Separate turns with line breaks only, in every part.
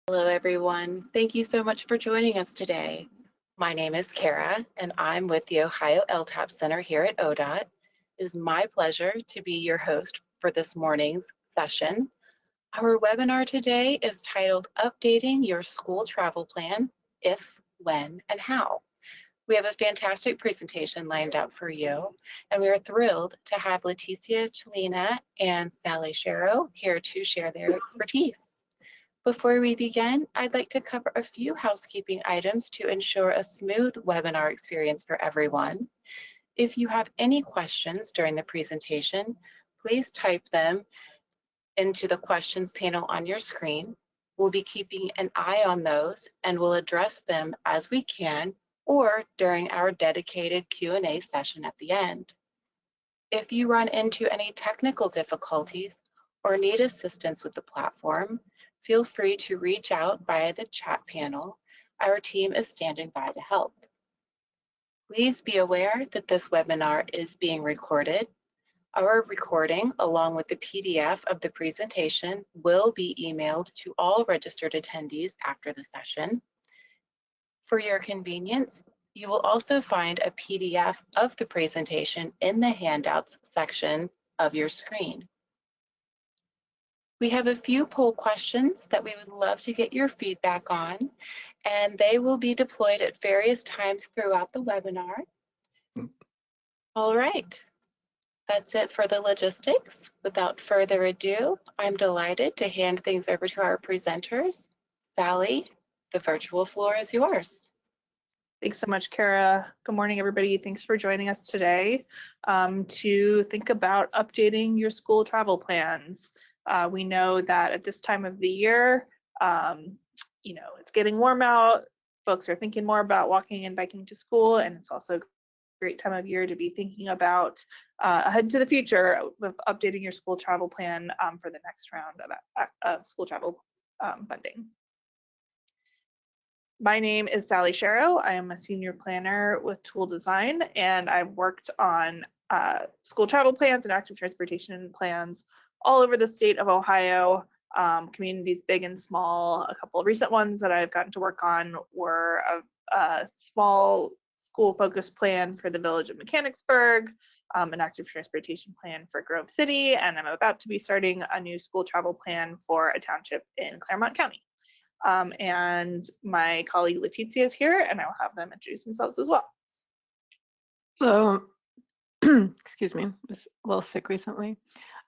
Hello, everyone. Thank you so much for joining us today. My name is Kara, and I'm with the Ohio LTAP Center here at ODOT. It is my pleasure to be your host for this morning's session. Our webinar today is titled Updating Your School Travel Plan, If, When, and How. We have a fantastic presentation lined up for you, and we are thrilled to have Leticia Chelina and Sally Sharrow here to share their expertise. Before we begin, I'd like to cover a few housekeeping items to ensure a smooth webinar experience for everyone. If you have any questions during the presentation, please type them into the questions panel on your screen. We'll be keeping an eye on those and we'll address them as we can or during our dedicated Q&A session at the end. If you run into any technical difficulties or need assistance with the platform, feel free to reach out via the chat panel. Our team is standing by to help. Please be aware that this webinar is being recorded. Our recording, along with the PDF of the presentation, will be emailed to all registered attendees after the session. For your convenience, you will also find a PDF of the presentation in the handouts section of your screen. We have a few poll questions that we would love to get your feedback on, and they will be deployed at various times throughout the webinar. All right, that's it for the logistics. Without further ado, I'm delighted to hand things over to our presenters. Sally, the virtual floor is yours.
Thanks so much, Kara. Good morning, everybody. Thanks for joining us today to think about updating your school travel plans. We know that at this time of the year, it's getting warm out. Folks are thinking more about walking and biking to school, and it's also a great time of year to be thinking about ahead to the future of updating your school travel plan for the next round of school travel funding. My name is Sally Sharrow. I am a senior planner with Tool Design, and I've worked on school travel plans and active transportation plans all over the state of Ohio, communities big and small. A couple of recent ones that I've gotten to work on were a small school-focused plan for the village of Mechanicsburg, an active transportation plan for Grove City, and I'm about to be starting a new school travel plan for a township in Claremont County. And my colleague Leticia is here, and I'll have them introduce themselves as well.
Hello, excuse me, I was a little sick recently.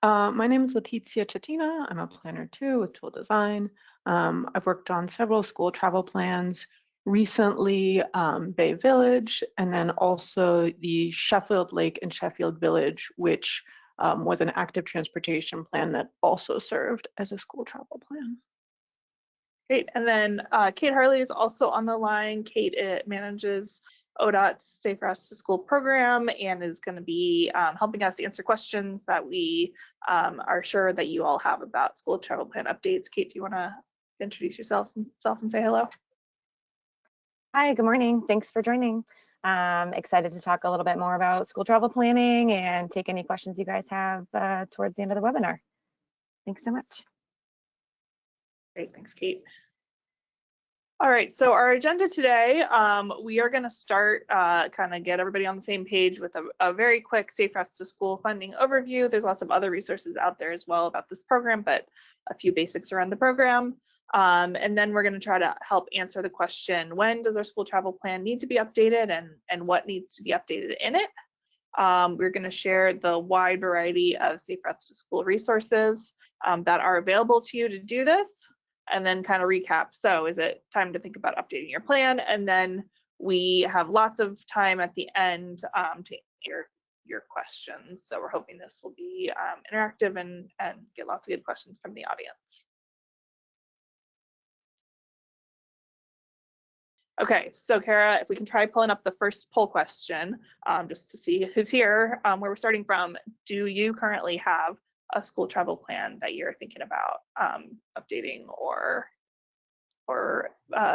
My name is Leticia Chelina. I'm a planner too with Tool Design. I've worked on several school travel plans, recently Bay Village, and then also the Sheffield Lake and Sheffield Village, which was an active transportation plan that also served as a school travel plan.
Great, and then Kate Harley is also on the line. Kate manages ODOT's Safe Routes to School program and is going to be helping us answer questions that we are sure that you all have about school travel plan updates. Kate, do you want to introduce yourself and say hello?
Hi, good morning. Thanks for joining. Excited to talk a little bit more about school travel planning and take any questions you guys have towards the end of the webinar. Thanks so much.
Great, thanks, Kate. All right, so our agenda today, we are going to start kind of get everybody on the same page with a very quick Safe Routes to School funding overview. There's lots of other resources out there as well about this program, but a few basics around the program. And then we're going to try to help answer the question, when does our school travel plan need to be updated and what needs to be updated in it? We're going to share the wide variety of Safe Routes to School resources that are available to you to do this, and then kind of recap. So is it time to think about updating your plan? And then we have lots of time at the end to answer your questions. So we're hoping this will be interactive and get lots of good questions from the audience. Okay, so Kara, if we can try pulling up the first poll question, just to see who's here, where we're starting from. Do you currently have a school travel plan that you're thinking about updating or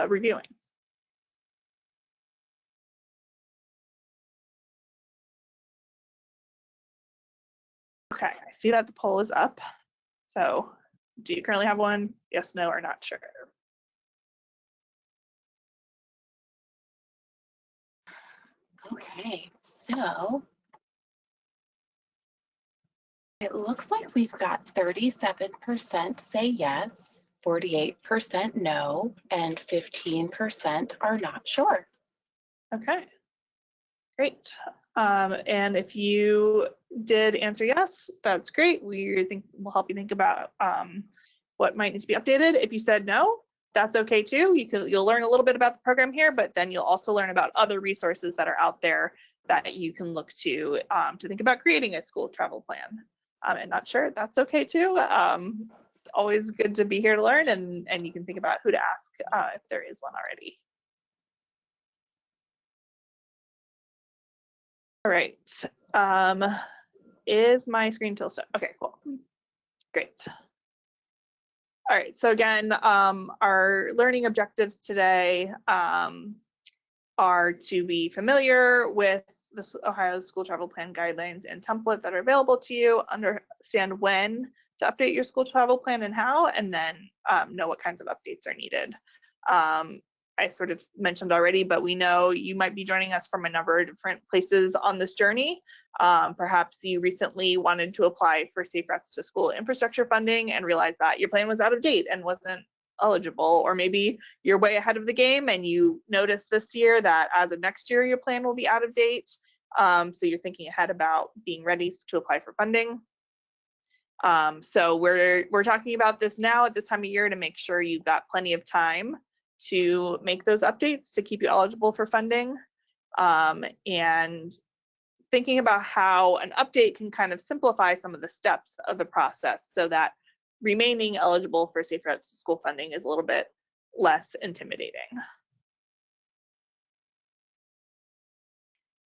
reviewing? Okay, I see that the poll is up. So do you currently have one? Yes, no, or not sure?
Okay, so it looks like we've got 37% say yes, 48% no, and 15% are not sure.
Okay, great. And if you did answer yes, that's great. We'll help you think about what might need to be updated. If you said no, that's okay too. You'll learn a little bit about the program here, but then you'll also learn about other resources that are out there that you can look to think about creating a school travel plan. And not sure, that's okay too. Always good to be here to learn, and you can think about who to ask if there is one already. All right. Is my screen still set? Okay, cool. Great. All right, so again, our learning objectives today are to be familiar with the Ohio School Travel Plan guidelines and template that are available to you, understand when to update your school travel plan and how, and then know what kinds of updates are needed. I sort of mentioned already, but we know you might be joining us from a number of different places on this journey. Perhaps you recently wanted to apply for Safe Routes to School infrastructure funding and realized that your plan was out of date and wasn't eligible, or maybe you're way ahead of the game and you noticed this year that as of next year your plan will be out of date. So you're thinking ahead about being ready to apply for funding. So we're talking about this now at this time of year to make sure you've got plenty of time to make those updates to keep you eligible for funding, and thinking about how an update can kind of simplify some of the steps of the process so that remaining eligible for Safe Routes to School funding is a little bit less intimidating.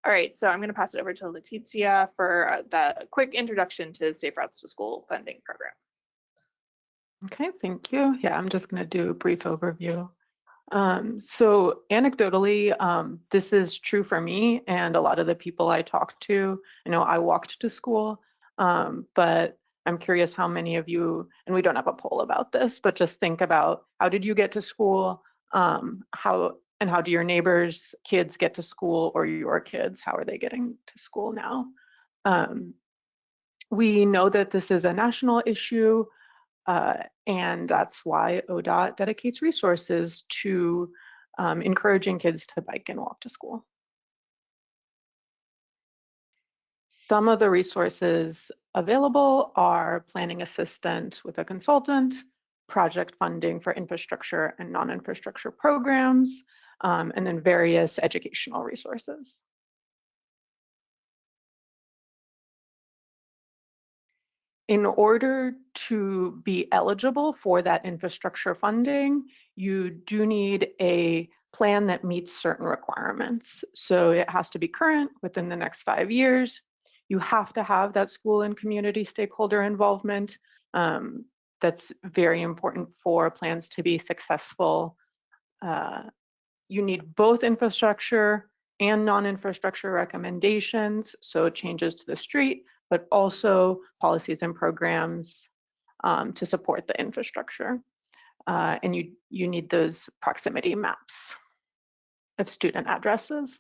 All right, so I'm going to pass it over to Leticia for the quick introduction to Safe Routes to School funding program.
Okay, thank you. Yeah, I'm just going to do a brief overview. So anecdotally, this is true for me and a lot of the people I talked to. I know I walked to school, but I'm curious how many of you, and we don't have a poll about this, but just think about how did you get to school? How do your neighbors' kids get to school, or your kids, how are they getting to school now? We know that this is a national issue. And that's why ODOT dedicates resources to encouraging kids to bike and walk to school. Some of the resources available are planning assistant with a consultant, project funding for infrastructure and non-infrastructure programs, and then various educational resources. In order to be eligible for that infrastructure funding, you do need a plan that meets certain requirements. So it has to be current within the next 5 years. You have to have that school and community stakeholder involvement. That's very important for plans to be successful. You need both infrastructure and non-infrastructure recommendations, so changes to the street, but also policies and programs to support the infrastructure. And you need those proximity maps of student addresses.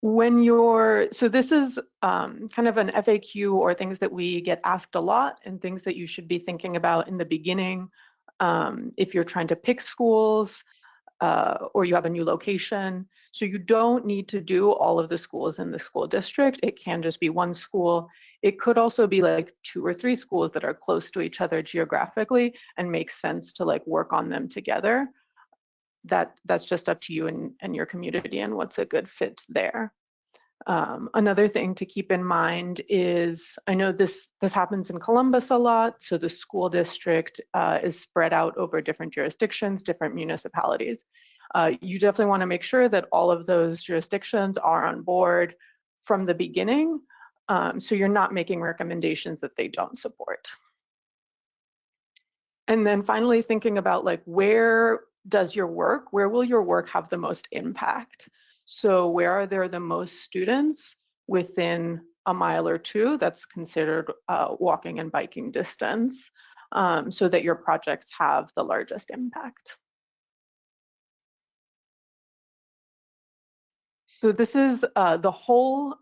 So this is kind of an FAQ or things that we get asked a lot and things that you should be thinking about in the beginning if you're trying to pick schools or you have a new location. So you don't need to do all of the schools in the school district. It can just be one school. It could also be like 2 or 3 schools that are close to each other geographically and makes sense to like work on them together. That's just up to you and your community and what's a good fit there. Another thing to keep in mind is, I know this happens in Columbus a lot, so the school district is spread out over different jurisdictions, different municipalities. You definitely want to make sure that all of those jurisdictions are on board from the beginning, so you're not making recommendations that they don't support. And then finally thinking about like where will your work have the most impact? So where are there the most students within a mile or 2 that's considered walking and biking distance, so that your projects have the largest impact? So this is the whole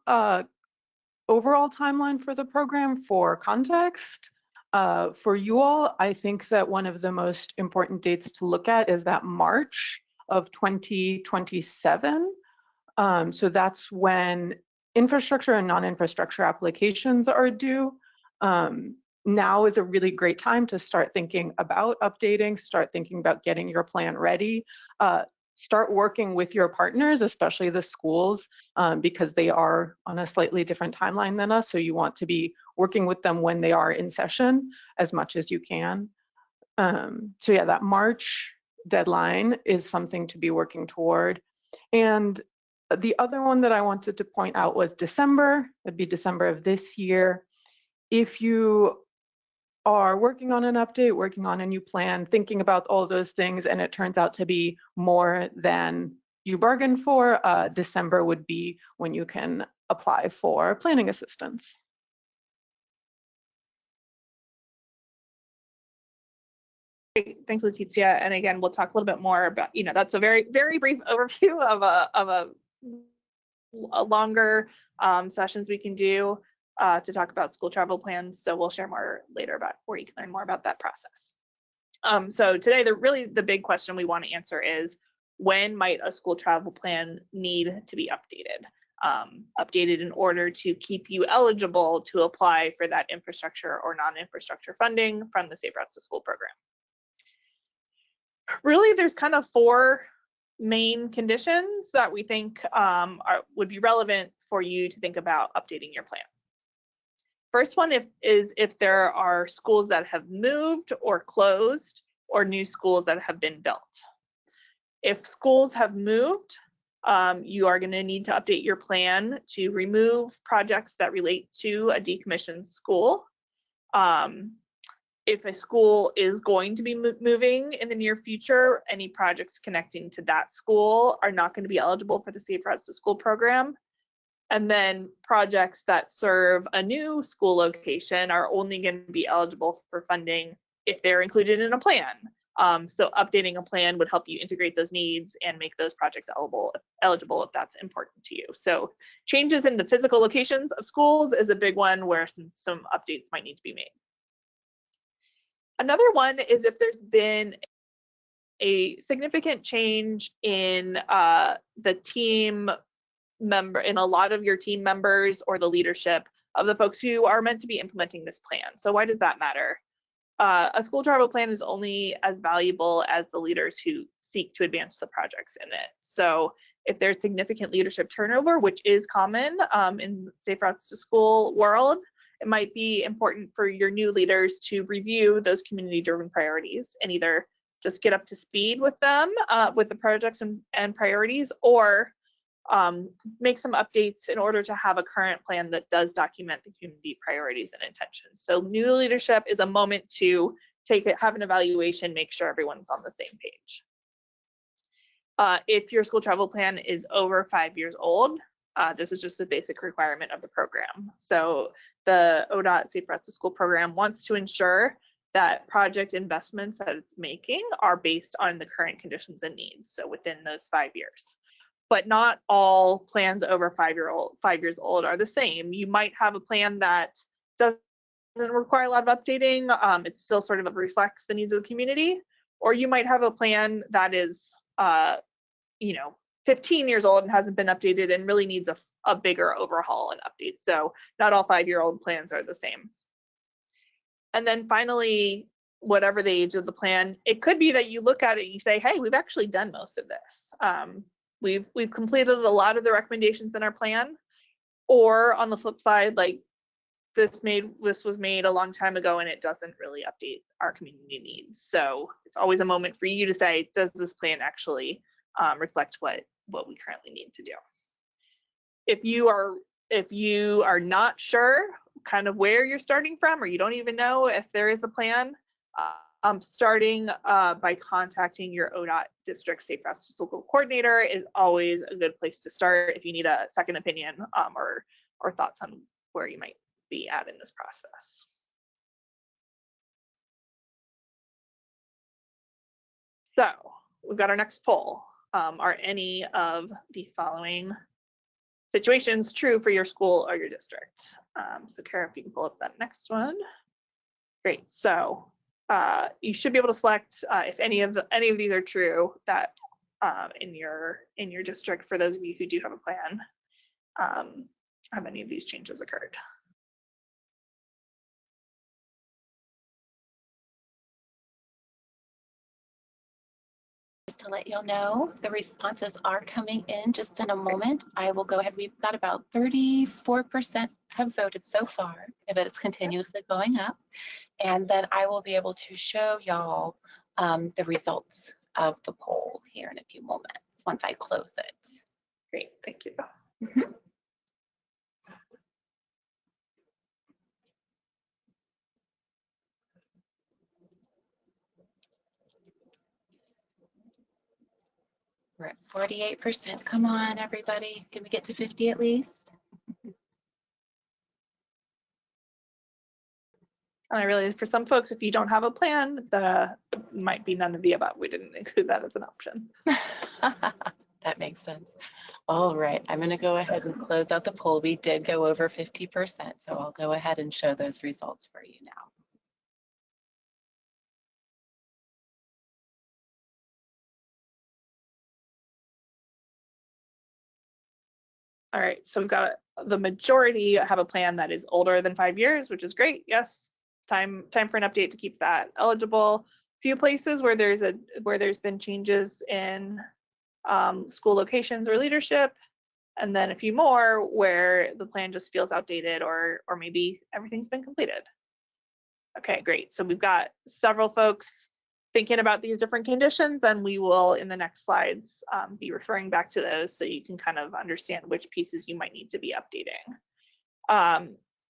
overall timeline for the program. For context. For you all, I think that one of the most important dates to look at is that March of 2027. So that's when infrastructure and non-infrastructure applications are due. Now is a really great time to start thinking about updating, start thinking about getting your plan ready. Start working with your partners, especially the schools, because they are on a slightly different timeline than us. So you want to be working with them when they are in session as much as you can. So yeah, that March deadline is something to be working toward. And the other one that I wanted to point out was December. It'd be December of this year. If you are working on an update, working on a new plan, thinking about all those things, and it turns out to be more than you bargained for, December would be when you can apply for planning assistance.
Great. Thanks, Leticia. And again, we'll talk a little bit more about, that's a very, very brief overview of a longer sessions we can do to talk about school travel plans. So we'll share more later about where you can learn more about that process. So today, the big question we want to answer is, when might a school travel plan need to be updated? Updated in order to keep you eligible to apply for that infrastructure or non-infrastructure funding from the Safe Routes to School program. Really, there's kind of 4 main conditions that we think would be relevant for you to think about updating your plan. First one is if there are schools that have moved or closed, or new schools that have been built. If schools have moved, you are going to need to update your plan to remove projects that relate to a decommissioned school. If a school is going to be moving in the near future, any projects connecting to that school are not going to be eligible for the Safe Routes to School program. And then projects that serve a new school location are only going to be eligible for funding if they're included in a plan. So updating a plan would help you integrate those needs and make those projects eligible if that's important to you. So changes in the physical locations of schools is a big one where some updates might need to be made. Another one is if there's been a significant change in the team member, in a lot of your team members or the leadership of the folks who are meant to be implementing this plan. So why does that matter? A school travel plan is only as valuable as the leaders who seek to advance the projects in it. So if there's significant leadership turnover, which is common in Safe Routes to School world, it might be important for your new leaders to review those community-driven priorities and either just get up to speed with them, with the projects and priorities, or make some updates in order to have a current plan that does document the community priorities and intentions. So new leadership is a moment to have an evaluation, make sure everyone's on the same page. If your school travel plan is over 5 years old, this is just a basic requirement of the program. So the ODOT Safe Routes to School program wants to ensure that project investments that it's making are based on the current conditions and needs, so within those 5 years. But not all plans over 5 years old are the same. You might have a plan that doesn't require a lot of updating. It still sort of reflects the needs of the community. Or you might have a plan that is 15 years old and hasn't been updated and really needs a bigger overhaul and update. So not all 5-year-old plans are the same. And then finally, whatever the age of the plan, it could be that you look at it and you say, hey, we've actually done most of this. We've completed a lot of the recommendations in our plan. Or on the flip side, like this was made a long time ago and it doesn't really update our community needs. So it's always a moment for you to say, does this plan actually reflect what we currently need to do? If you are not sure kind of where you're starting from, or you don't even know if there is a plan, starting by contacting your ODOT district Safe Routes to School coordinator is always a good place to start if you need a second opinion or thoughts on where you might be at in this process. So we've got our next poll. Are any of the following situations true for your school or your district. So Kara, if you can pull up that next one. Great. So you should be able to select if any of these are true that in your district, for those of you who do have a plan, have any of these changes occurred?
Just to let y'all know, the responses are coming in just in a moment. I will go ahead. We've got about 34% have voted so far, but it's continuously going up. And then I will be able to show y'all the results of the poll here in a few moments once I close it.
Great, thank you.
Mhm. We're at 48%. Come on, everybody. Can we get to 50 at least?
And I realize for some folks, if you don't have a plan, the might be none of the above. We didn't include that as an option.
That makes sense. All right, I'm going to go ahead and close out the poll. We did go over 50%, so I'll go ahead and show those results for you now.
All right, so we've got the majority have a plan that is older than 5 years, which is great. Yes, time for an update to keep that eligible. Few places where there's been changes in school locations or leadership, and then a few more where the plan just feels outdated or maybe everything's been completed. Okay, great. So we've got several folks thinking about these different conditions, and we will in the next slides be referring back to those so you can kind of understand which pieces you might need to be updating.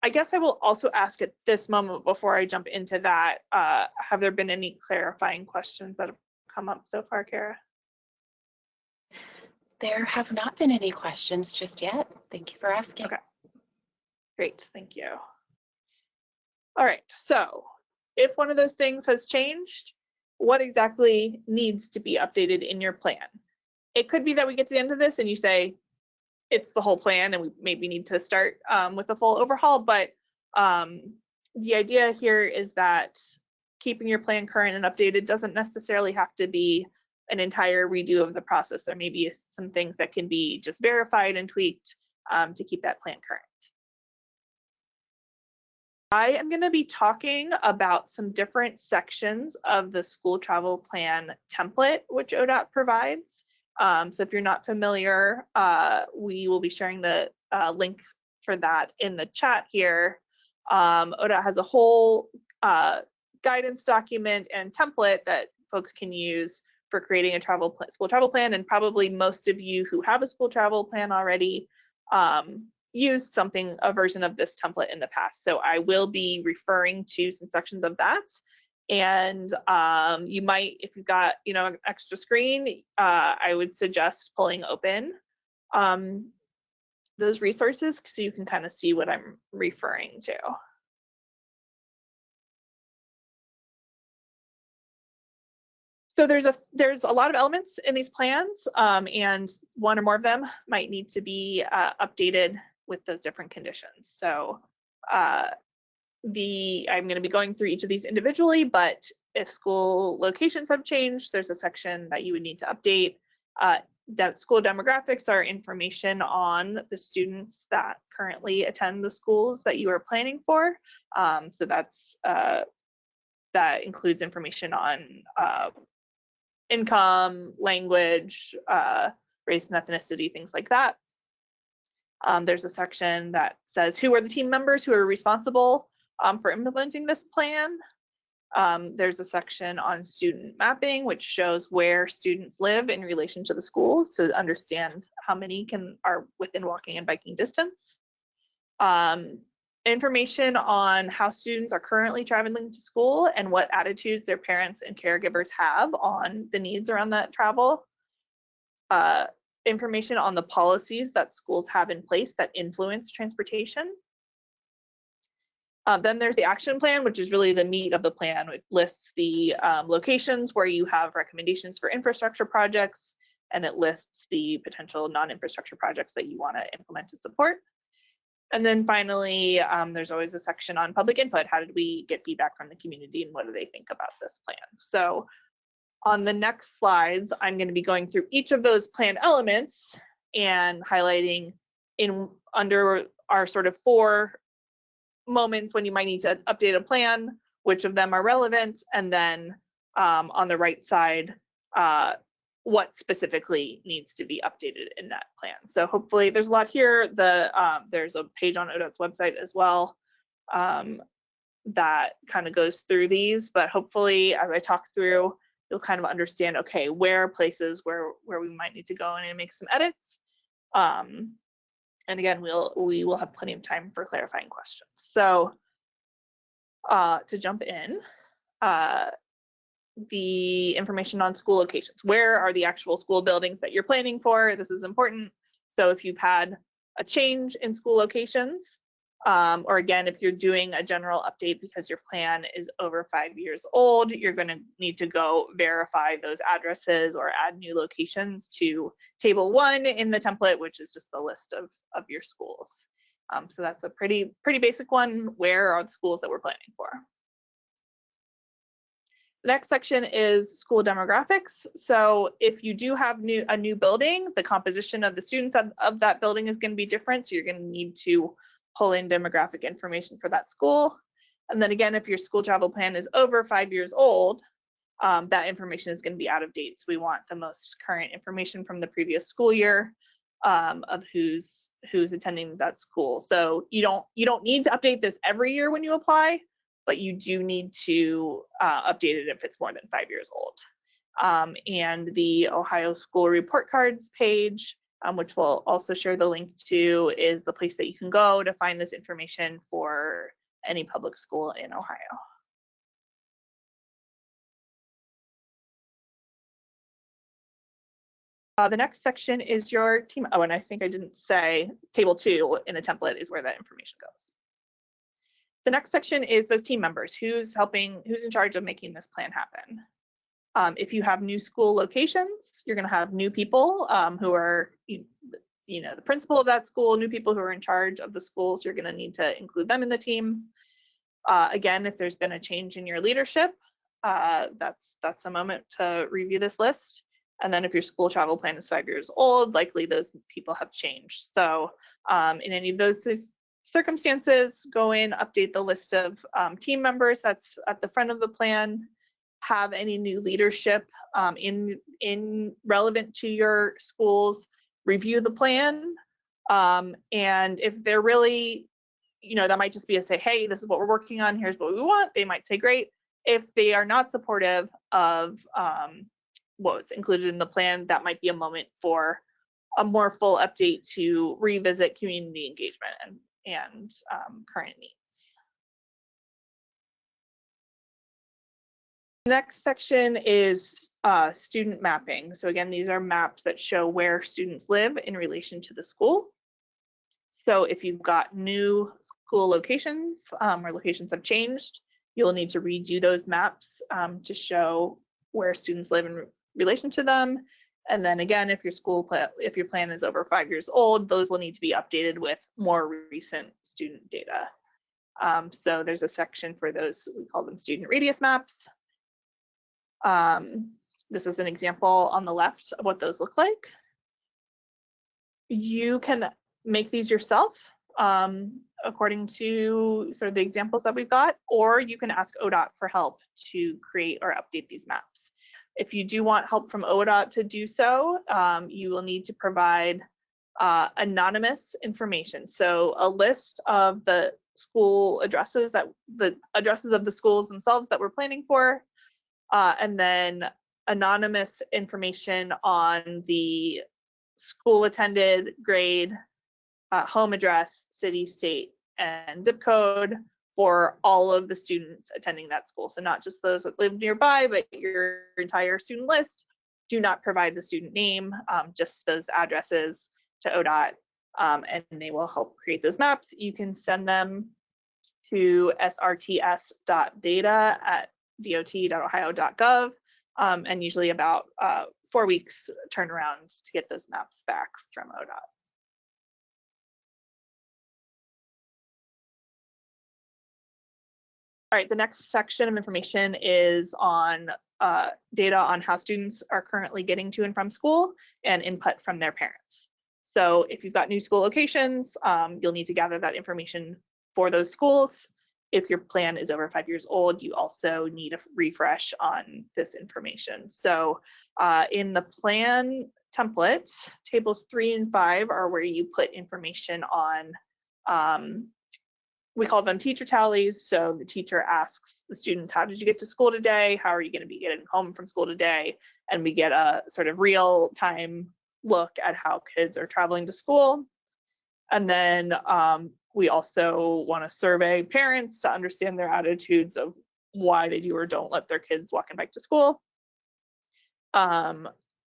I guess I will also ask at this moment before I jump into that, have there been any clarifying questions that have come up so far, Kara?
There have not been any questions just yet. Thank you for asking.
Okay, great, thank you. All right, so if one of those things has changed, what exactly needs to be updated in your plan? It could be that we get to the end of this and you say, it's the whole plan and we maybe need to start with a full overhaul, but the idea here is that keeping your plan current and updated doesn't necessarily have to be an entire redo of the process. There may be some things that can be just verified and tweaked to keep that plan current. I am going to be talking about some different sections of the school travel plan template, which ODOT provides. So if you're not familiar, we will be sharing the link for that in the chat here. ODOT has a whole guidance document and template that folks can use for creating a school travel plan, and probably most of you who have a school travel plan already used a version of this template in the past. So I will be referring to some sections of that. And you might, if you've got, an extra screen, I would suggest pulling open those resources so you can kind of see what I'm referring to. So there's a lot of elements in these plans, and one or more of them might need to be updated with those different conditions. So I'm going to be going through each of these individually, but if school locations have changed, there's a section that you would need to update. That school demographics are information on the students that currently attend the schools that you are planning for. So that includes information on income, language, race and ethnicity, things like that. There's a section that says who are the team members who are responsible for implementing this plan. There's a section on student mapping, which shows where students live in relation to the schools to understand how many are within walking and biking distance. Information on how students are currently traveling to school and what attitudes their parents and caregivers have on the needs around that travel. Information on the policies that schools have in place that influence transportation. Then there's the action plan, which is really the meat of the plan. It lists the locations where you have recommendations for infrastructure projects, and it lists the potential non-infrastructure projects that you want to implement to support. And then finally, there's always a section on public input. How did we get feedback from the community and what do they think about this plan? So on the next slides, I'm going to be going through each of those plan elements and highlighting under our sort of 4 moments when you might need to update a plan, which of them are relevant, and then on the right side, what specifically needs to be updated in that plan. So hopefully there's a lot here. There's a page on ODOT's website as well that kind of goes through these, but hopefully as I talk through, you'll kind of understand, okay, where are places where we might need to go in and make some edits. And again, we will have plenty of time for clarifying questions. So to jump in, the information on school locations. Where are the actual school buildings that you're planning for? This is important. So if you've had a change in school locations, or again, if you're doing a general update because your plan is over 5 years old, you're going to need to go verify those addresses or add new locations to table 1 in the template, which is just a list of your schools. So that's a pretty basic one. Where are the schools that we're planning for? The next section is school demographics. So if you do have a new building, the composition of the students of that building is going to be different. So you're going to need to pull in demographic information for that school. And then again, if your school travel plan is over 5 years old, that information is going to be out of date. So we want the most current information from the previous school year of who's attending that school. So you don't need to update this every year when you apply, but you do need to update it if it's more than 5 years old. And the Ohio School Report Cards page, which we'll also share the link to, is the place that you can go to find this information for any public school in Ohio. The next section is your team. Oh, and I think I didn't say table 2 in the template is where that information goes. The next section is those team members. Who's in charge of making this plan happen? If you have new school locations, you're going to have new people who are, the principal of that school, new people who are in charge of the schools. You're going to need to include them in the team. Again, if there's been a change in your leadership, that's a moment to review this list. And then if your school travel plan is 5 years old, likely those people have changed. So in any of those circumstances, go in, update the list of team members that's at the front of the plan, have any new leadership in relevant to your schools, review the plan, and if they're really, that might just be a say, hey, this is what we're working on, here's what we want. They might say great. If they are not supportive of what's included in the plan, that might be a moment for a more full update to revisit community engagement and current needs. The next section is student mapping. So again, these are maps that show where students live in relation to the school. So if you've got new school locations or locations have changed, you'll need to redo those maps to show where students live in relation to them. And then again, if your plan is over 5 years old, those will need to be updated with more recent student data. So there's a section for those, we call them student radius maps. This is an example on the left of what those look like. You can make these yourself according to sort of the examples that we've got, or you can ask ODOT for help to create or update these maps. If you do want help from ODOT to do so, you will need to provide anonymous information. So a list of the school addresses, the addresses of the schools themselves that we're planning for, and then anonymous information on the school attended, grade, home address, city, state, and zip code for all of the students attending that school. So not just those that live nearby, but your entire student list. Do not provide the student name, just those addresses to ODOT, and they will help create those maps. You can send them to srts.data@dot.ohio.gov, and usually about 4 weeks turnaround to get those maps back from ODOT. All right, the next section of information is on data on how students are currently getting to and from school and input from their parents. So if you've got new school locations, you'll need to gather that information for those schools. If your plan is over 5 years old, you also need a refresh on this information. So in the plan template, tables 3 and 5 are where you put information on we call them teacher tallies. So the teacher asks the students, how did you get to school today? How are you going to be getting home from school today? And we get a sort of real time look at how kids are traveling to school. And then we also want to survey parents to understand their attitudes of why they do or don't let their kids walk and bike to school.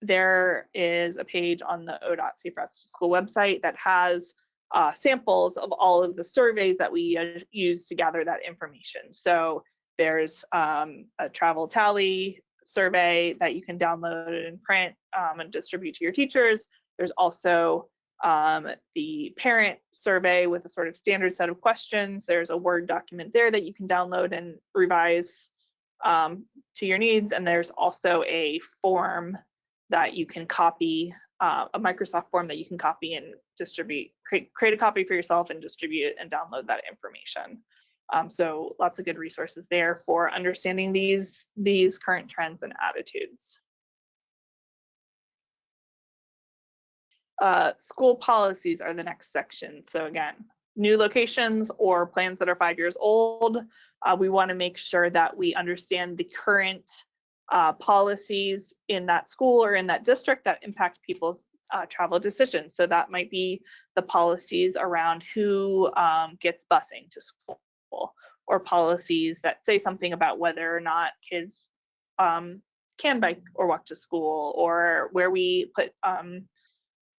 There is a page on the ODOT Safe Routes to School website that has samples of all of the surveys that we use to gather that information. So there's a travel tally survey that you can download and print and distribute to your teachers. There's also the parent survey with a sort of standard set of questions. There's a Word document there that you can download and revise to your needs. And there's also a form that you can copy, a Microsoft form that you can copy and distribute, create a copy for yourself and distribute and download that information. So lots of good resources there for understanding these current trends and attitudes. School policies are the next section. So again, new locations or plans that are 5 years old, we want to make sure that we understand the current policies in that school or in that district that impact people's travel decisions. So that might be the policies around who gets busing to school, or policies that say something about whether or not kids can bike or walk to school, or where we put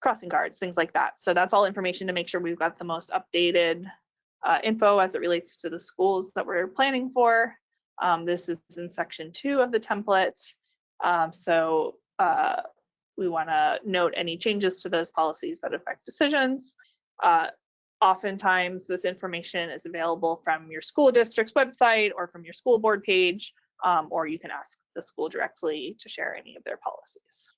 crossing guards, things like that. So that's all information to make sure we've got the most updated info as it relates to the schools that we're planning for. This is in section 2 of the template. So we want to note any changes to those policies that affect decisions. Oftentimes this information is available from your school district's website or from your school board page, or you can ask the school directly to share any of their policies.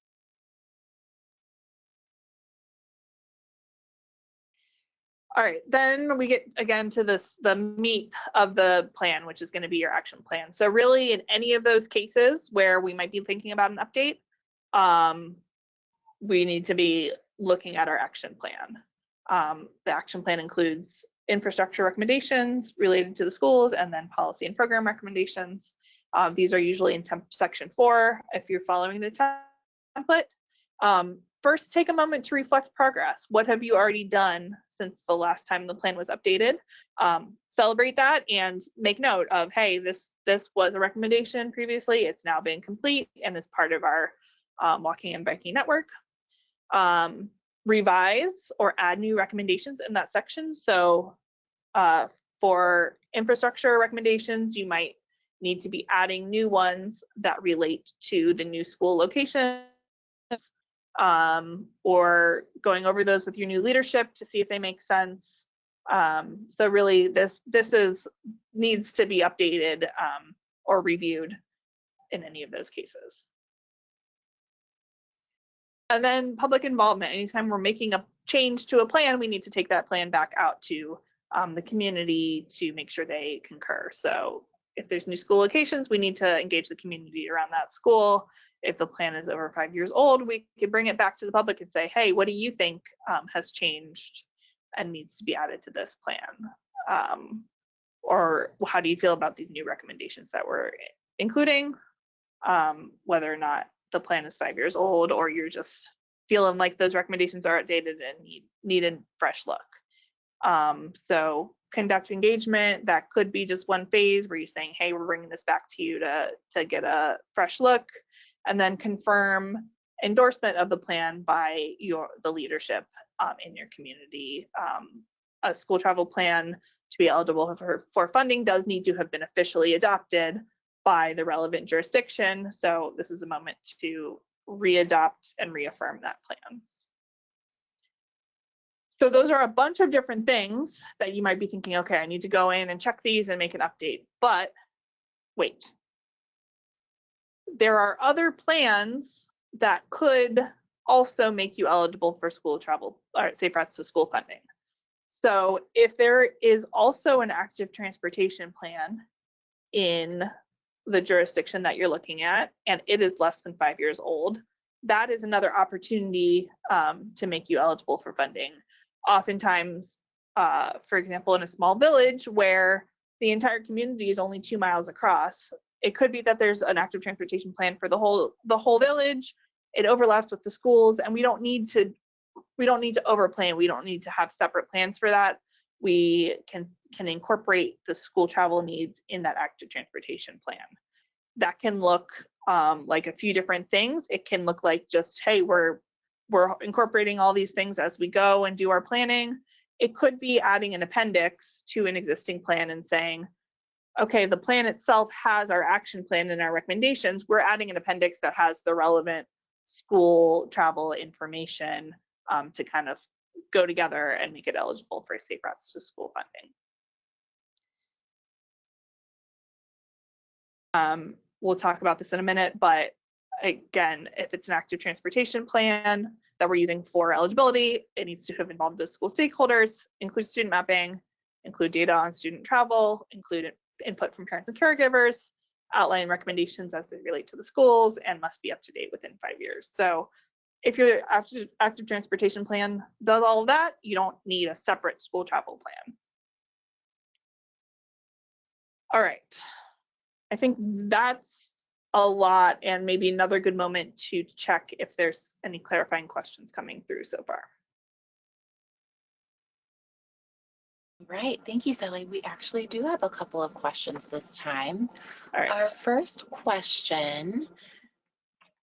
All right, then we get again to the meat of the plan, which is going to be your action plan. So really in any of those cases where we might be thinking about an update, we need to be looking at our action plan. The action plan includes infrastructure recommendations related to the schools, and then policy and program recommendations. These are usually in section 4 if you're following the template. First, take a moment to reflect progress. What have you already done since the last time the plan was updated? Celebrate that and make note of, hey, this was a recommendation previously, it's now been complete and is part of our walking and biking network. Revise or add new recommendations in that section. So for infrastructure recommendations, you might need to be adding new ones that relate to the new school locations, or going over those with your new leadership to see if they make sense. So really this needs to be updated or reviewed in any of those cases. And then public involvement. Anytime we're making a change to a plan, we need to take that plan back out to the community to make sure they concur. So if there's new school locations, we need to engage the community around that school. If the plan is over 5 years old, we could bring it back to the public and say, hey, what do you think has changed and needs to be added to this plan? Or how do you feel about these new recommendations that we're including? Whether or not the plan is 5 years old, or you're just feeling like those recommendations are outdated and need a fresh look. So conduct engagement, that could be just one phase where you're saying, hey, we're bringing this back to you to get a fresh look. And then confirm endorsement of the plan by the leadership in your community. A school travel plan to be eligible for funding does need to have been officially adopted by the relevant jurisdiction. So this is a moment to readopt and reaffirm that plan. So those are a bunch of different things that you might be thinking, okay, I need to go in and check these and make an update. But wait, there are other plans that could also make you eligible for school travel or safe routes to school funding. So if there is also an active transportation plan in the jurisdiction that you're looking at, and it is less than 5 years old, that is another opportunity to make you eligible for funding. Oftentimes, for example, in a small village where the entire community is only 2 miles across, it could be that there's an active transportation plan for the whole village. It overlaps with the schools, and we don't need to overplan. We don't need to have separate plans for that. We can incorporate the school travel needs in that active transportation plan. That can look like a few different things. It can look like just, hey, we're incorporating all these things as we go and do our planning. It could be adding an appendix to an existing plan and saying, okay, the plan itself has our action plan and our recommendations. We're adding an appendix that has the relevant school travel information to kind of go together and make it eligible for safe routes to school funding. We'll talk about this in a minute, but again, if it's an active transportation plan that we're using for eligibility, it needs to have involved those school stakeholders, include student mapping, include data on student travel, include input from parents and caregivers, outline recommendations as they relate to the schools, and must be up to date within 5 years. So if your active transportation plan does all of that, you don't need a separate school travel plan. All right, I think that's a lot, and maybe another good moment to check if there's any clarifying questions coming through so far.
Right, thank you, Sally. We actually do have a couple of questions this time.
All right.
Our first question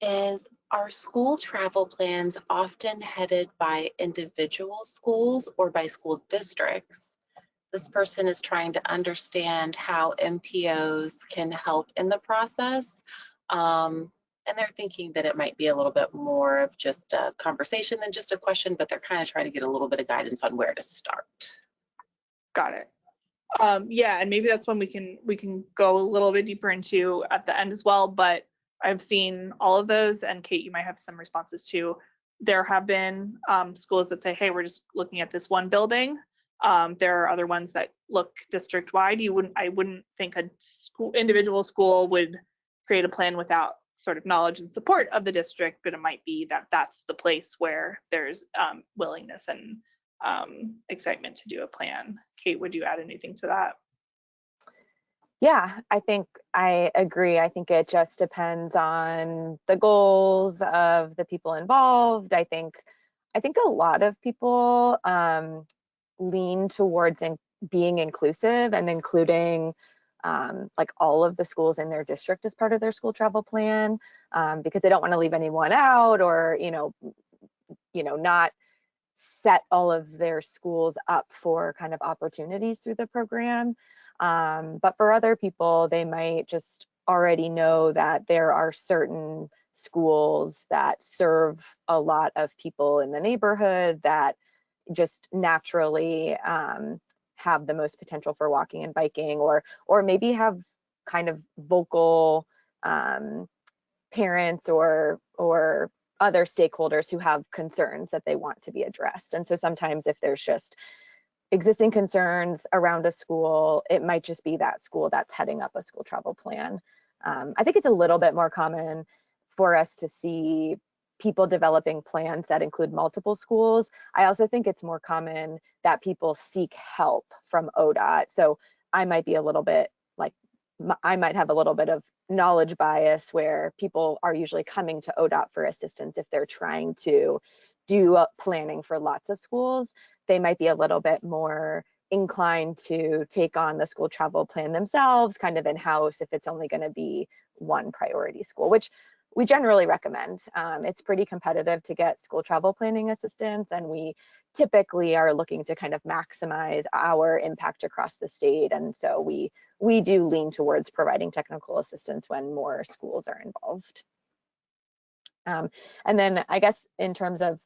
is, are school travel plans often headed by individual schools or by school districts? This person is trying to understand how MPOs can help in the process. And they're thinking that it might be a little bit more of just a conversation than just a question, but they're kind of trying to get a little bit of guidance on where to start.
Got it. Yeah, and maybe that's when we can go a little bit deeper into at the end as well, but I've seen all of those, and Kate, you might have some responses too. There have been schools that say, hey, we're just looking at this one building. There are other ones that look district-wide. I wouldn't think a individual school would create a plan without sort of knowledge and support of the district, but it might be that that's the place where there's willingness and excitement to do a plan. Kate, would you add anything to that?
Yeah, I think I agree. I think it just depends on the goals of the people involved. I think a lot of people lean towards being inclusive and including like all of the schools in their district as part of their school travel plan, because they don't want to leave anyone out, or not set all of their schools up for kind of opportunities through the program. But for other people, they might just already know that there are certain schools that serve a lot of people in the neighborhood that just naturally have the most potential for walking and biking, or maybe have kind of vocal parents or other stakeholders who have concerns that they want to be addressed. And so sometimes if there's just existing concerns around a school, it might just be that school that's heading up a school travel plan. I think it's a little bit more common for us to see people developing plans that include multiple schools. I also think it's more common that people seek help from ODOT. So I might be a little bit like, I might have a little bit of knowledge bias where people are usually coming to ODOT for assistance if they're trying to do planning for lots of schools. They might be a little bit more inclined to take on the school travel plan themselves, kind of in-house, if it's only going to be one priority school, which we generally recommend. It's pretty competitive to get school travel planning assistance, and we typically are looking to kind of maximize our impact across the state. And so we do lean towards providing technical assistance when more schools are involved. And then I guess in terms of,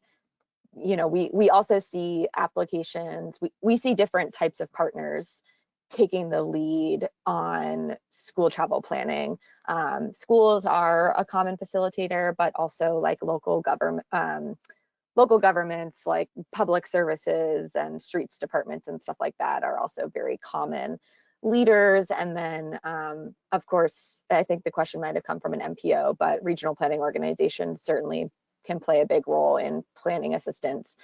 you know, we also see applications, we see different types of partners taking the lead on school travel planning. Schools are a common facilitator, but also like local governments like public services and streets departments and stuff like that are also very common leaders. And then, of course, I think the question might have come from an MPO, but regional planning organizations certainly can play a big role in planning assistance,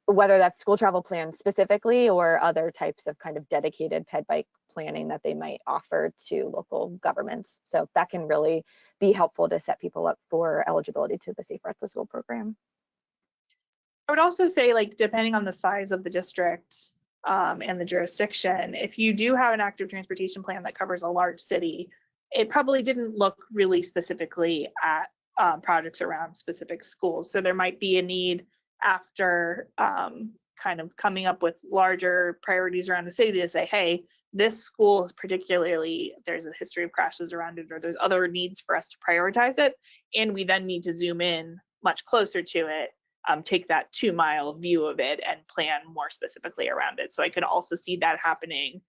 whether that's school travel plans specifically or other types of kind of dedicated ped bike planning that they might offer to local governments. So that can really be helpful to set people up for eligibility to the Safe Routes to School program.
I would also say, like, depending on the size of the district and the jurisdiction, if you do have an active transportation plan that covers a large city, it probably didn't look really specifically at projects around specific schools. So there might be a need after kind of coming up with larger priorities around the city to say, hey, this school is particularly, there's a history of crashes around it, or there's other needs for us to prioritize it. And we then need to zoom in much closer to it, take that 2-mile view of it and plan more specifically around it. So I could also see that happening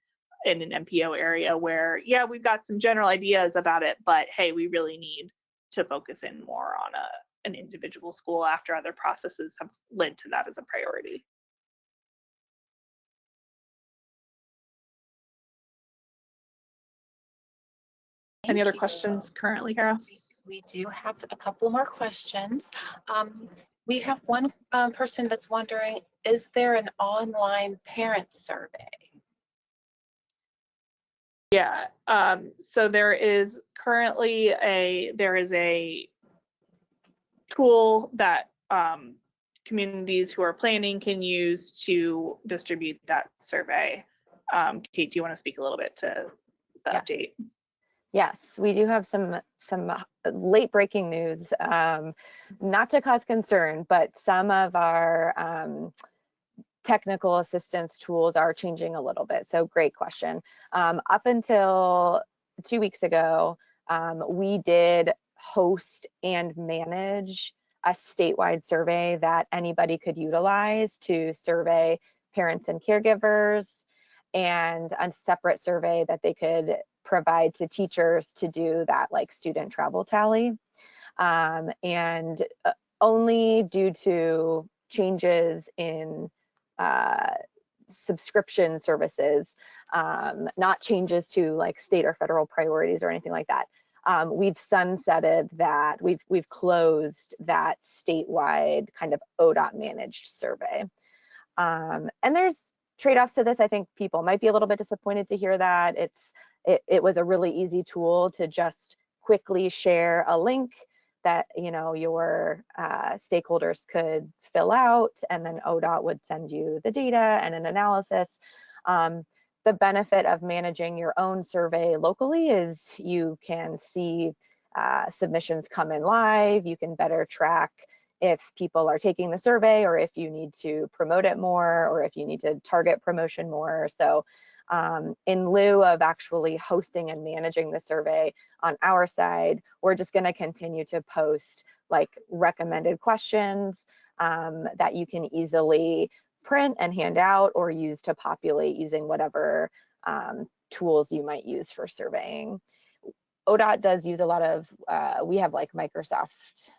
in an MPO area where, yeah, we've got some general ideas about it, but hey, we really need to focus in more on an individual school after other processes have led to that as a priority. Any other questions currently, Kara?
We do have a couple more questions. We have one person that's wondering, is there an online parent survey?
Yeah, so there is currently a tool that communities who are planning can use to distribute that survey. Kate, do you want to speak a little bit to the update?
Yes, we do have some late breaking news, not to cause concern, but some of our technical assistance tools are changing a little bit. So great question. Up until 2 weeks ago, we did host and manage a statewide survey that anybody could utilize to survey parents and caregivers, and a separate survey that they could provide to teachers to do that like student travel tally. And only due to changes in subscription services, not changes to like state or federal priorities or anything like that, we've sunsetted that, we've closed that statewide kind of ODOT managed survey. And there's trade-offs to this. I think people might be a little bit disappointed to hear that. It was a really easy tool to just quickly share a link that, you know, your stakeholders could fill out, and then ODOT would send you the data and an analysis. The benefit of managing your own survey locally is you can see submissions come in live. You can better track if people are taking the survey, or if you need to promote it more, or if you need to target promotion more. So in lieu of actually hosting and managing the survey on our side, we're just going to continue to post like recommended questions that you can easily print and hand out, or use to populate using whatever tools you might use for surveying. ODOT does use a lot of, we have like Microsoft,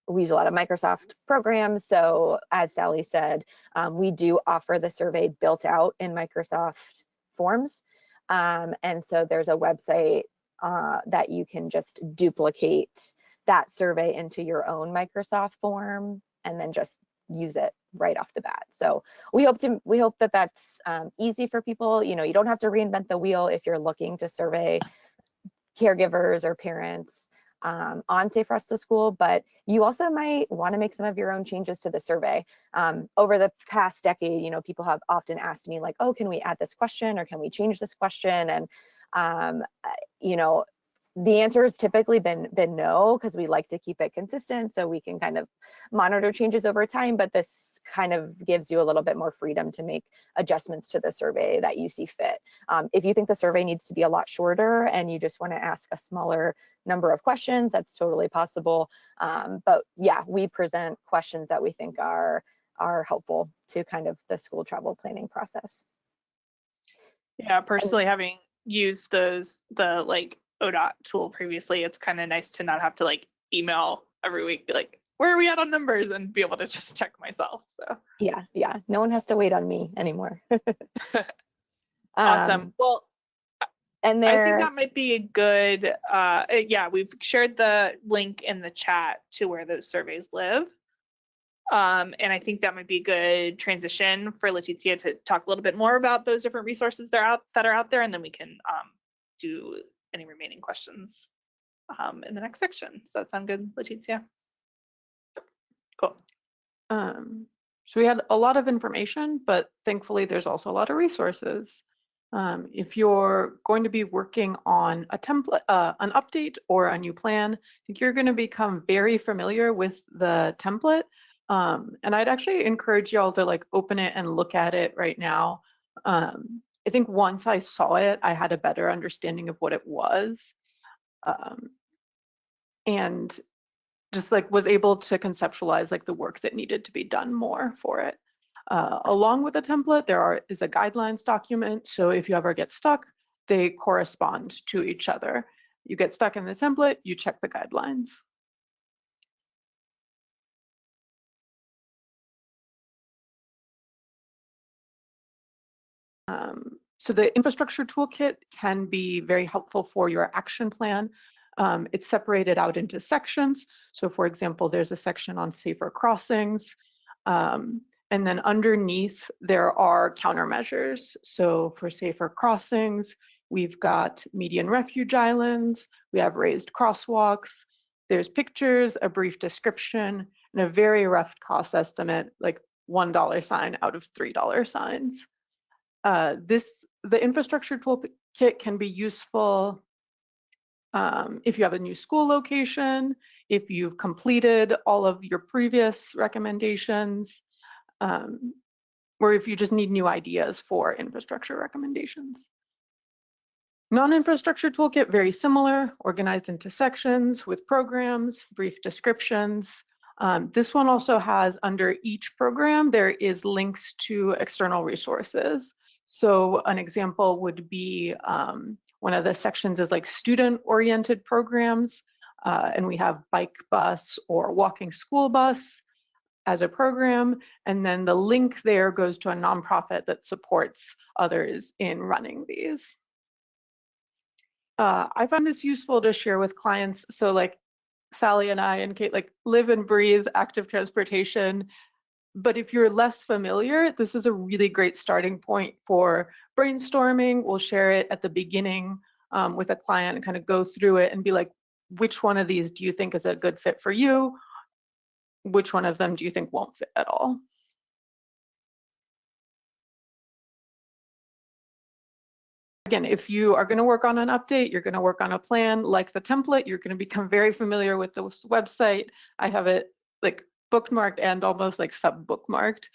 we use a lot of Microsoft programs. So as Sally said, we do offer the survey built out in Microsoft Forms. And so there's a website that you can just duplicate that survey into your own Microsoft form and then just use it right off the bat. So we hope that that's easy for people. You know, you don't have to reinvent the wheel if you're looking to survey caregivers or parents on Safe Routes to School, but you also might want to make some of your own changes to the survey. Over the past decade, you know, people have often asked me like, oh, can we add this question, or can we change this question? And you know, the answer has typically been no, because we like to keep it consistent so we can kind of monitor changes over time. But this kind of gives you a little bit more freedom to make adjustments to the survey that you see fit. If you think the survey needs to be a lot shorter and you just want to ask a smaller number of questions, that's totally possible. But yeah, we present questions that we think are helpful to kind of the school travel planning process.
Yeah, personally, having used the like ODOT tool previously, it's kind of nice to not have to like email every week, be like, where are we at on numbers, and be able to just check myself. So
yeah, no one has to wait on me anymore.
Awesome. Well,
and
I think that might be a good, yeah, we've shared the link in the chat to where those surveys live. And I think that might be a good transition for Leticia to talk a little bit more about those different resources that are out there, and then we can do any remaining questions in the next section. Does that sound good, Leticia? Cool.
So we had a lot of information, but thankfully there's also a lot of resources. If you're going to be working on a template, an update or a new plan, I think you're going to become very familiar with the template. And I'd actually encourage y'all to like open it and look at it right now. I think once I saw it, I had a better understanding of what it was. And just like was able to conceptualize like the work that needed to be done more for it. Along with the template, there is a guidelines document. So if you ever get stuck, they correspond to each other. You get stuck in the template, you check the guidelines. So the infrastructure toolkit can be very helpful for your action plan. It's separated out into sections. So for example, there's a section on safer crossings. And then underneath, there are countermeasures. So for safer crossings, we've got median refuge islands, we have raised crosswalks, there's pictures, a brief description, and a very rough cost estimate, like $1 sign out of $3 signs. The infrastructure toolkit can be useful if you have a new school location, if you've completed all of your previous recommendations, or if you just need new ideas for infrastructure recommendations. Non-infrastructure toolkit, very similar, organized into sections with programs, brief descriptions. This one also has under each program, there is links to external resources. So an example would be one of the sections is like student-oriented programs, and we have bike bus or walking school bus as a program, and then the link there goes to a nonprofit that supports others in running these. I find this useful to share with clients. So like Sally and I and Kate like live and breathe active transportation. But if you're less familiar, this is a really great starting point for brainstorming. We'll share it at the beginning with a client and kind of go through it and be like, which one of these do you think is a good fit for you? Which one of them do you think won't fit at all? Again, if you are going to work on an update, you're going to work on a plan like the template, you're going to become very familiar with the website. I have it like bookmarked and almost like sub-bookmarked.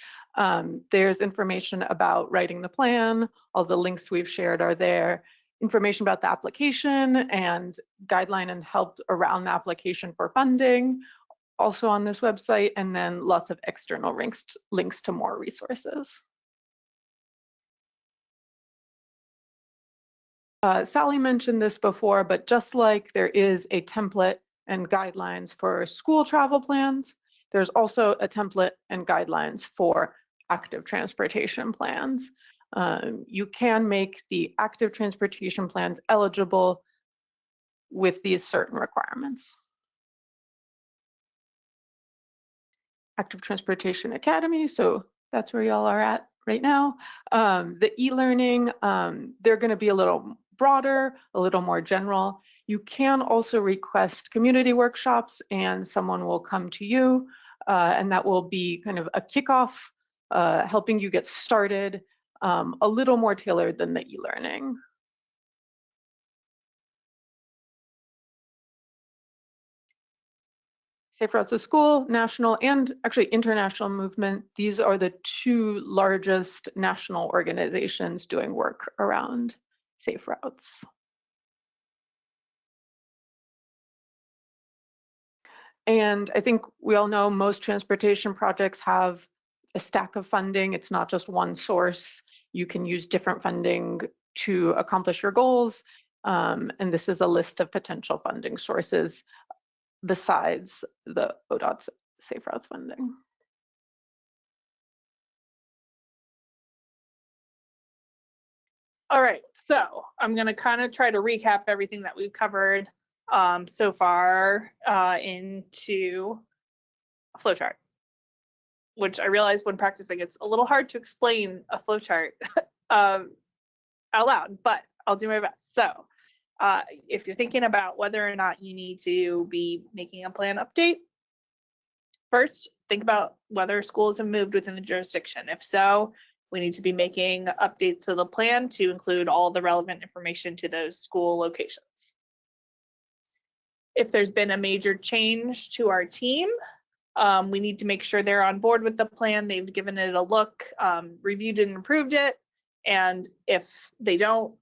There's information about writing the plan. All the links we've shared are there. Information about the application and guideline and help around the application for funding, also on this website, and then lots of external links to more resources. Sally mentioned this before, but just like there is a template and guidelines for school travel plans, there's also a template and guidelines for active transportation plans. You can make the active transportation plans eligible with these certain requirements. Active Transportation Academy, so that's where y'all are at right now. The e-learning, they're going to be a little broader, a little more general. You can also request community workshops and someone will come to you and that will be kind of a kickoff, helping you get started, a little more tailored than the e-learning. Safe Routes to School, national and actually international movement. These are the two largest national organizations doing work around safe routes. And I think we all know most transportation projects have a stack of funding. It's not just one source. You can use different funding to accomplish your goals. And this is a list of potential funding sources besides the ODOT's Safe Routes funding.
All right, so I'm going to kind of try to recap everything that we've covered so far into a flowchart, which I realize when practicing it's a little hard to explain a flowchart out loud, but I'll do my best. So if you're thinking about whether or not you need to be making a plan update, first think about whether schools have moved within the jurisdiction. If so, we need to be making updates to the plan to include all the relevant information to those school locations. If there's been a major change to our team, we need to make sure they're on board with the plan, they've given it a look, reviewed it and approved it. And if they don't,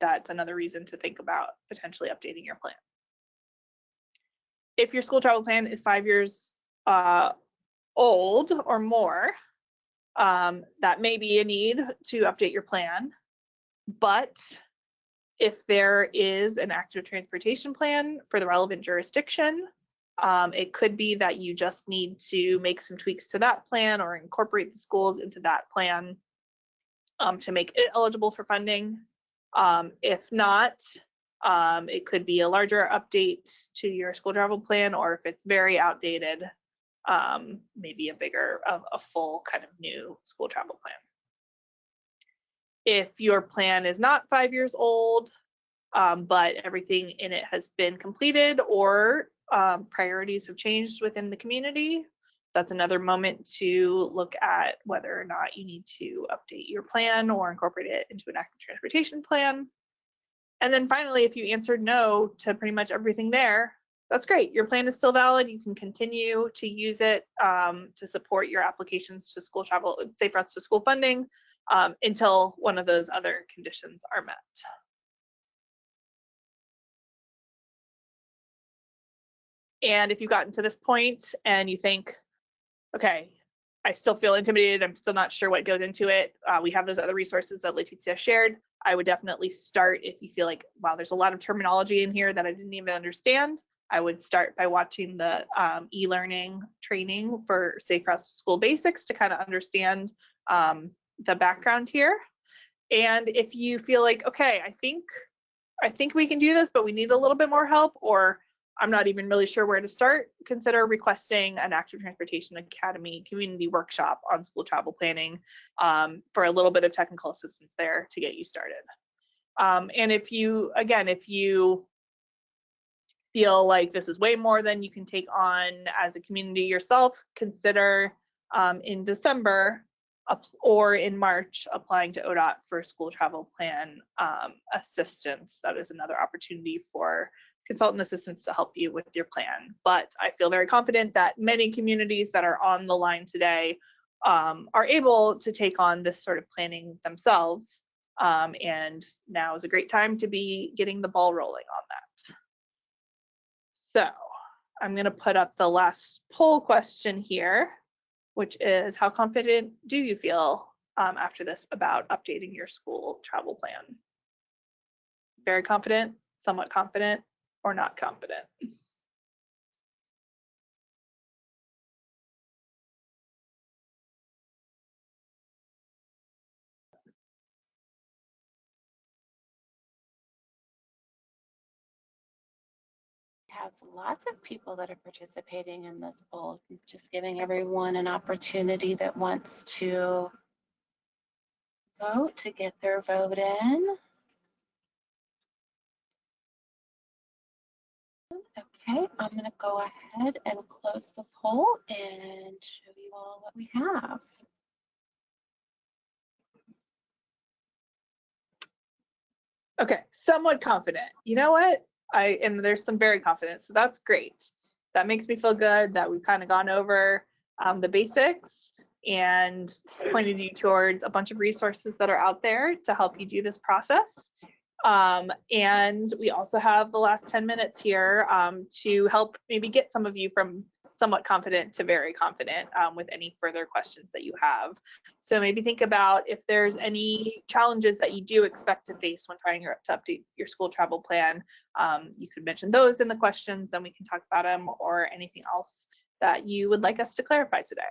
that's another reason to think about potentially updating your plan. If your school travel plan is 5 years old or more, that may be a need to update your plan. But if there is an active transportation plan for the relevant jurisdiction, it could be that you just need to make some tweaks to that plan or incorporate the schools into that plan to make it eligible for funding. If not, it could be a larger update to your school travel plan, or if it's very outdated, maybe a full kind of new school travel plan. If your plan is not 5 years old, but everything in it has been completed or priorities have changed within the community, that's another moment to look at whether or not you need to update your plan or incorporate it into an active transportation plan. And then finally, if you answered no to pretty much everything there, that's great. Your plan is still valid. You can continue to use it to support your applications to school travel, Safe Routes to School funding until one of those other conditions are met. And if you've gotten to this point and you think, okay, I still feel intimidated, I'm still not sure what goes into it, we have those other resources that Leticia shared. I would definitely start if you feel like, wow, there's a lot of terminology in here that I didn't even understand. I would start by watching the e-learning training for Safe Routes to School Basics to kind of understand the background here. And if you feel like, okay, I think we can do this, but we need a little bit more help, or I'm not even really sure where to start, consider requesting an Active Transportation Academy community workshop on school travel planning for a little bit of technical assistance there to get you started. And if you feel like this is way more than you can take on as a community yourself, consider in December or in March applying to ODOT for school travel plan assistance. That is another opportunity for consultant assistance to help you with your plan. But I feel very confident that many communities that are on the line today are able to take on this sort of planning themselves. And now is a great time to be getting the ball rolling on that. So I'm going to put up the last poll question here, which is, how confident do you feel after this about updating your school travel plan? Very confident, somewhat confident, or not confident?
Have lots of people that are participating in this poll, just giving everyone an opportunity that wants to vote to get their vote in. Okay, I'm going to go ahead and close the poll and show you all what we have.
Okay, somewhat confident. You know what? And there's some very confident, so that's great. that makes me feel good that we've kind of gone over the basics and pointed you towards a bunch of resources that are out there to help you do this process. And we also have the last 10 minutes here to help maybe get some of you from somewhat confident to very confident with any further questions that you have. So maybe think about if there's any challenges that you do expect to face when trying to update your school travel plan. You could mention those in the questions, then we can talk about them, or anything else that you would like us to clarify today.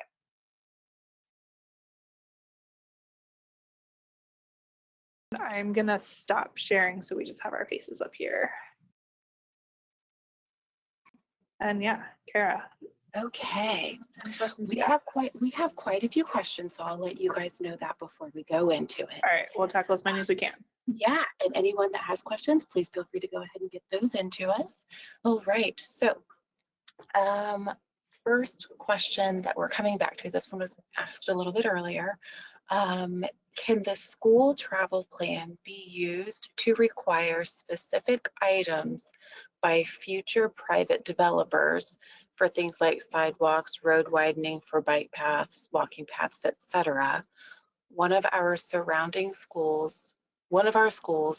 I'm gonna stop sharing so we just have our faces up here. And yeah, Kara.
Okay,
Any questions
we have quite a few questions, so I'll let you guys know that before we go into it.
All right, we'll tackle as many as we can.
Yeah, and anyone that has questions, please feel free to go ahead and get those into us. All right, so first question that we're coming back to, this one was asked a little bit earlier. Can the school travel plan be used to require specific items by future private developers for things like sidewalks, road widening for bike paths, walking paths, etc.? One of our schools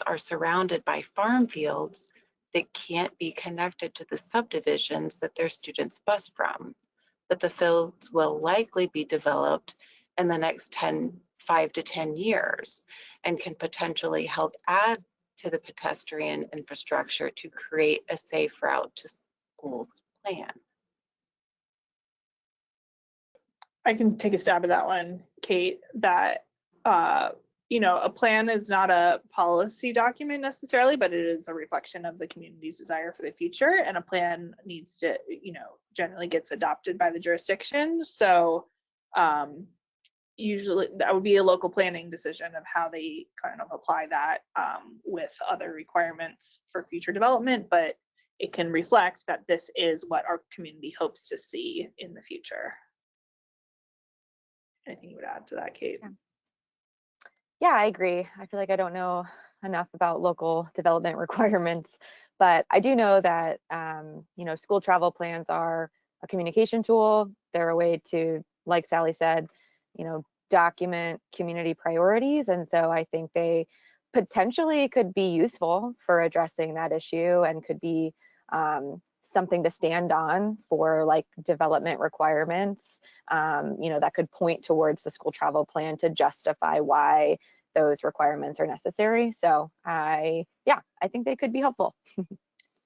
are surrounded by farm fields that can't be connected to the subdivisions that their students bus from, but the fields will likely be developed in the next 5 to 10 years and can potentially help add to the pedestrian infrastructure to create a safe route to school's plan.
I can take a stab at that one, Kate. That you know, a plan is not a policy document necessarily, but it is a reflection of the community's desire for the future. And a plan needs to, you know, generally gets adopted by the jurisdiction. So usually that would be a local planning decision of how they kind of apply that with other requirements for future development, but it can reflect that this is what our community hopes to see in the future. Anything you would add to that, Kate?
Yeah, I agree. I feel like I don't know enough about local development requirements, but I do know that you know, school travel plans are a communication tool. They're a way to, like Sally said, you know, document community priorities, and so I think they potentially could be useful for addressing that issue and could be something to stand on for like development requirements, you know, that could point towards the school travel plan to justify why those requirements are necessary. So I think they could be helpful.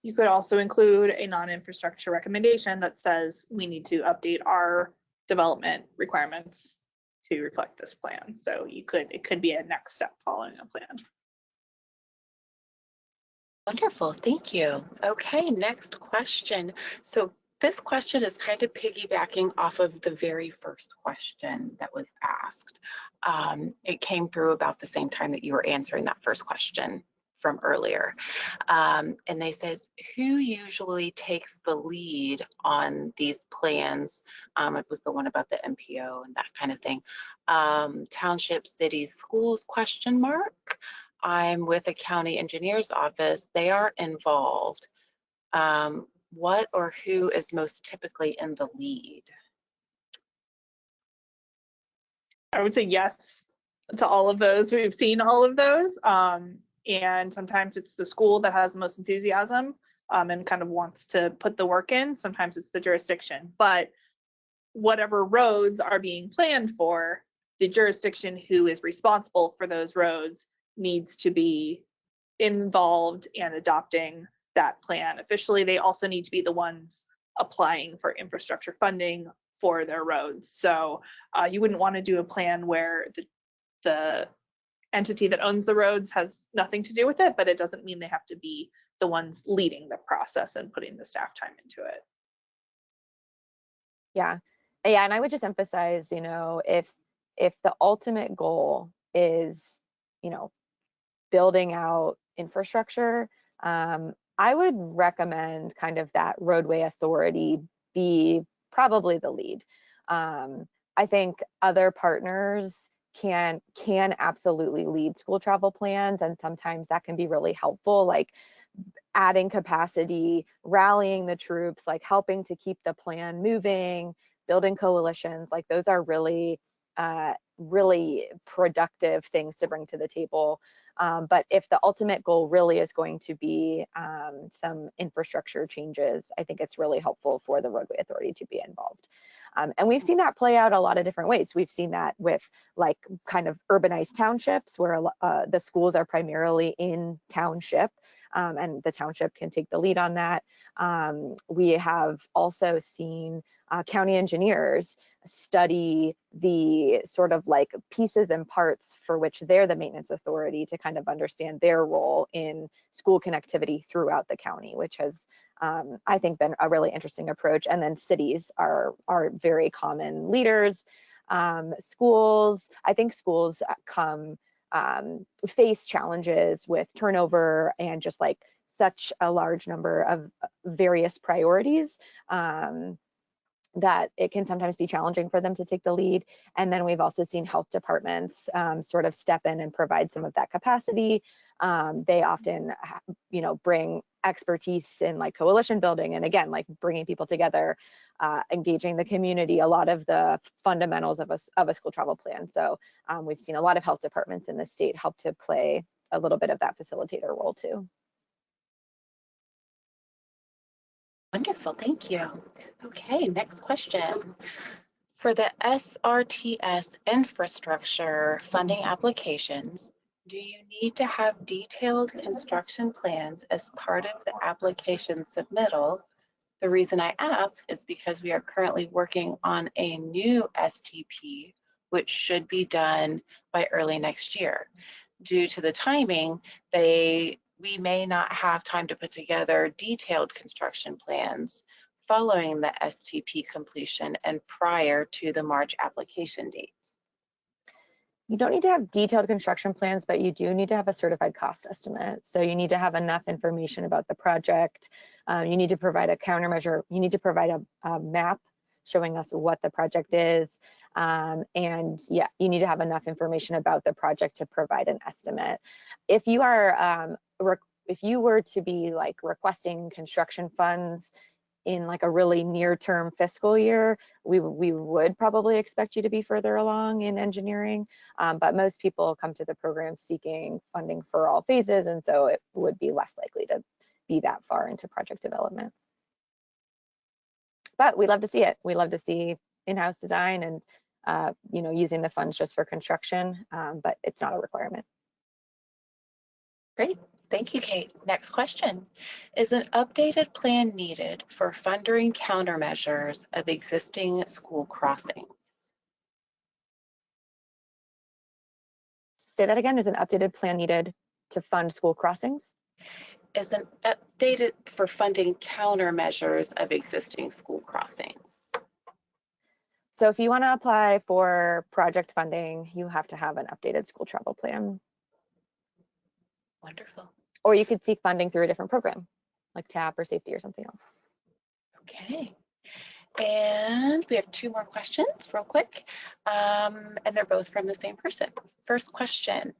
You could also include a non-infrastructure recommendation that says we need to update our development requirements to reflect this plan. So it could be a next step following a plan.
Wonderful, thank you. Okay, next question. So this question is kind of piggybacking off of the very first question that was asked. It came through about the same time that you were answering that first question from earlier. And they said, who usually takes the lead on these plans? It was the one about the MPO and that kind of thing. Township, cities, schools, question mark. I'm with a county engineer's office. They aren't involved. What or who is most typically in the lead?
I would say yes to all of those. We've seen all of those. And sometimes it's the school that has the most enthusiasm and kind of wants to put the work in. Sometimes it's the jurisdiction. But whatever roads are being planned for, the jurisdiction who is responsible for those roads needs to be involved and adopting that plan officially. They also need to be the ones applying for infrastructure funding for their roads. So you wouldn't want to do a plan where the entity that owns the roads has nothing to do with it, but it doesn't mean they have to be the ones leading the process and putting the staff time into it.
Yeah, and I would just emphasize, you know, if the ultimate goal is, you know, building out infrastructure, I would recommend kind of that roadway authority be probably the lead. I think other partners can absolutely lead school travel plans, and sometimes that can be really helpful. Like adding capacity, rallying the troops, like helping to keep the plan moving, building coalitions, like those are really, really productive things to bring to the table. But if the ultimate goal really is going to be some infrastructure changes, I think it's really helpful for the roadway authority to be involved. And we've seen that play out a lot of different ways. We've seen that with like kind of urbanized townships where the schools are primarily in township, and the township can take the lead on that. We have also seen county engineers study the sort of like pieces and parts for which they're the maintenance authority to kind of understand their role in school connectivity throughout the county, which has I think been a really interesting approach. And then cities are very common leaders. Schools, I think schools face challenges with turnover and just like such a large number of various priorities, that it can sometimes be challenging for them to take the lead. And then we've also seen health departments sort of step in and provide some of that capacity. They often, bring expertise in like coalition building, and again, like bringing people together, engaging the community, a lot of the fundamentals of a school travel plan. So we've seen a lot of health departments in the state help to play a little bit of that facilitator role too.
Wonderful, thank you. Okay, next question. For the SRTS infrastructure funding applications, do you need to have detailed construction plans as part of the application submittal? The reason I ask is because we are currently working on a new STP, which should be done by early next year. Due to the timing, we may not have time to put together detailed construction plans following the STP completion and prior to the March application date.
You don't need to have detailed construction plans, but you do need to have a certified cost estimate. So you need to have enough information about the project. You need to provide a countermeasure. You need to provide a map showing us what the project is. And yeah, you need to have enough information about the project to provide an estimate. If you are, if you were to be like requesting construction funds in like a really near-term fiscal year, we would probably expect you to be further along in engineering, but most people come to the program seeking funding for all phases, and so it would be less likely to be that far into project development. But we love to see it. We love to see in-house design and using the funds just for construction, but it's not a requirement.
Great. Thank you, Kate. Next question. Is an updated plan needed for funding countermeasures of existing school crossings?
Say that again. Is an updated plan needed to fund school crossings?
Is an updated for funding countermeasures of existing school crossings?
So if you want to apply for project funding, you have to have an updated school travel plan.
Wonderful.
Or you could seek funding through a different program, like TAP or safety or something else.
Okay. And we have two more questions real quick, and they're both from the same person. First question,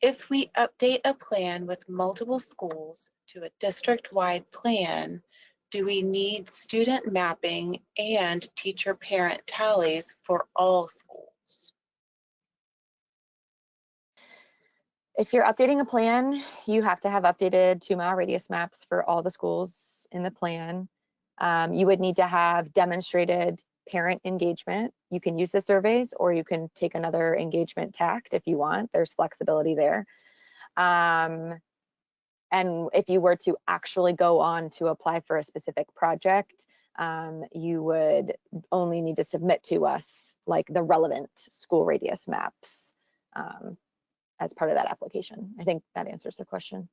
if we update a plan with multiple schools to a district-wide plan, do we need student mapping and teacher-parent tallies for all schools?
If you're updating a plan, you have to have updated 2-mile radius maps for all the schools in the plan. You would need to have demonstrated parent engagement. You can use the surveys or you can take another engagement tact if you want. There's flexibility there. And if you were to actually go on to apply for a specific project, you would only need to submit to us like the relevant school radius maps as part of that application. I think that answers the question.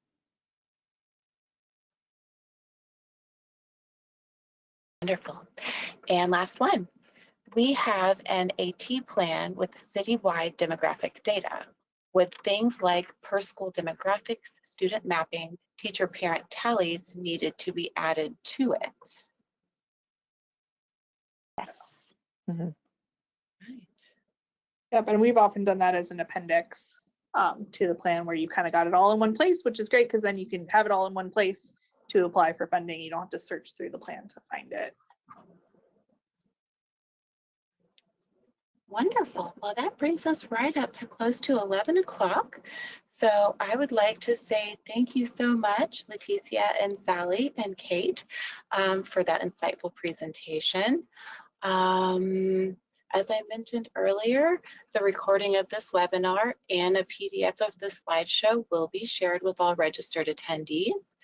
Wonderful. And last one. We have an AT plan with citywide demographic data. Would things like per school demographics, student mapping, teacher-parent tallies needed to be added to it?
Yes. Mm-hmm.
Right.
Yep, and we've often done that as an appendix to the plan where you kind of got it all in one place, which is great because then you can have it all in one place to apply for funding. You don't have to search through the plan to find it.
Wonderful. Well, that brings us right up to close to 11 o'clock. So I would like to say thank you so much, Leticia and Sally and Kate, for that insightful presentation. As I mentioned earlier, the recording of this webinar and a PDF of the slideshow will be shared with all registered attendees.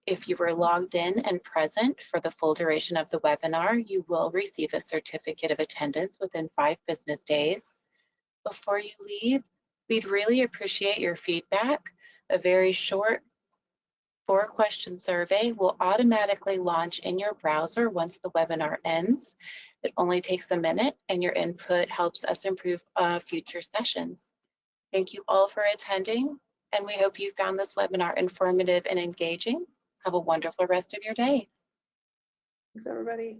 If you were logged in and present for the full duration of the webinar, you will receive a certificate of attendance within 5 business days. Before you leave, we'd really appreciate your feedback. A very short 4-question survey will automatically launch in your browser once the webinar ends. It only takes a minute, and your input helps us improve future sessions. Thank you all for attending, and we hope you found this webinar informative and engaging. Have a wonderful rest of your day.
Thanks, everybody.